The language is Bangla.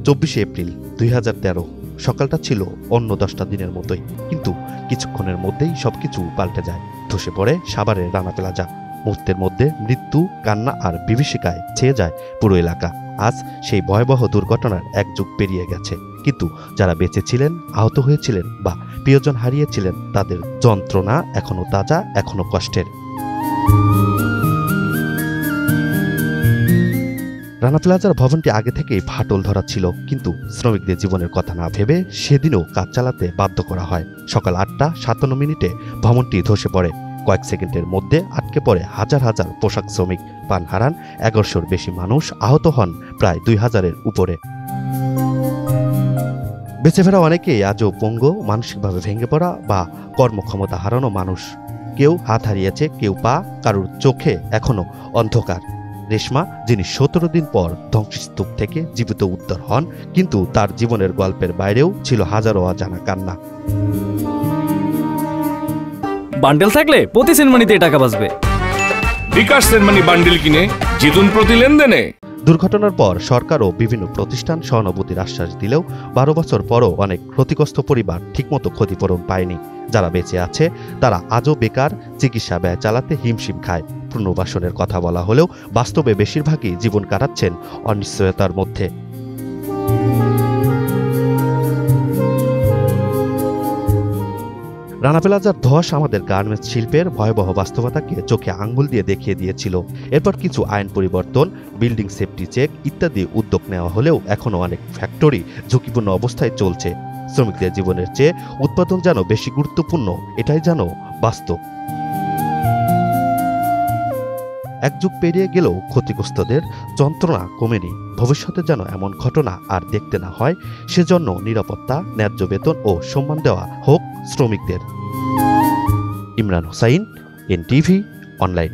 24 এপ্রিল 2013 সকালটা ছিল অন্য 10টা দিনের মতোই, কিন্তু কিছুক্ষণের মধ্যেই সবকিছু পাল্টে যায়। ধসে পড়ে সাভারের রানা প্লাজা। মুহূর্তের মধ্যে মৃত্যু, কান্না আর বিভীষিকায় ছেয়ে যায় পুরো এলাকা। আজ সেই ভয়াবহ দুর্ঘটনার এক যুগ পেরিয়ে গেছে, কিন্তু যারা বেঁচে ছিলেন, আহত হয়েছিলেন বা প্রিয়জন হারিয়েছিলেন, তাদের যন্ত্রণা এখনো তাজা, এখনো কষ্টের। রানা প্লাজার ভবনটি আগে থেকেই ফাটল ধরা ছিল, কিন্তু শ্রমিকদের জীবনের কথা না ভেবে সেদিনও কাজ চালাতে বাধ্য করা হয়। সকাল 8টা 57 ভবনটি ধসে পড়ে। কয়েক সেকেন্ডের মধ্যে আটকে পড়ে হাজার হাজার পোশাক শ্রমিক। প্রাণ হারান 1100-র বেশি মানুষ, আহত হন প্রায় 2000-এর উপরে। বেঁচে ফেরা অনেকেই আজও পঙ্গু, মানসিকভাবে ভেঙে পড়া বা কর্মক্ষমতা হারানো মানুষ। কেউ হাত হারিয়েছে, কেউ পা, কারোর চোখে এখনো অন্ধকার। রেশমা, যিনি 17 দিন পর ধ্বংসস্তূপ থেকে জীবিত উদ্ধার হন, কিন্তু তার জীবনের গল্পের বাইরেও ছিল হাজারো অজানা কান্না। বান্ডেল থাকলে প্রতি সেনমানিতে টাকা বাঁচবে। বিকাশ সেনমানি বান্ডেল কিনে জিতুন প্রতি লেনদেনে। দুর্ঘটনার পর সরকারও বিভিন্ন প্রতিষ্ঠান সহানুভূতির আশ্বাস দিলেও 12 বছর পরও অনেক ক্ষতিগ্রস্ত পরিবার ঠিকমতো ক্ষতিপূরণ পায়নি। যারা বেঁচে আছে তারা আজও বেকার, চিকিৎসা ব্যয় চালাতে হিমশিম খায়। পুনর্বাসনের কথা বলা হলেও বাস্তবে বেশিরভাগই জীবন কাটাচ্ছেন অনিশ্চয়তার মধ্যে। রানা প্লাজার ধস আমাদের গার্মেন্টস শিল্পের ভয়াবহ বাস্তবতাকে চোখে আঙ্গুল দিয়ে দেখিয়ে দিয়েছিল। এরপর কিছু আইন পরিবর্তন, বিল্ডিং সেফটি চেক ইত্যাদি উদ্যোগ নেওয়া হলেও এখনও অনেক ফ্যাক্টরি ঝুঁকিপূর্ণ অবস্থায় চলছে। শ্রমিকদের জীবনের চেয়ে উৎপাদন যেন বেশি গুরুত্বপূর্ণ, এটাই যেন বাস্তব। এক যুগ পেরিয়ে গেলেও ক্ষতিগ্রস্তদের যন্ত্রণা কমেনি। ভবিষ্যতে যেন এমন ঘটনা আর দেখতে না হয়, সেজন্য নিরাপত্তা, ন্যায্য বেতন ও সম্মান দেওয়া হোক শ্রমিকদের। Imran Hossain, NTV online.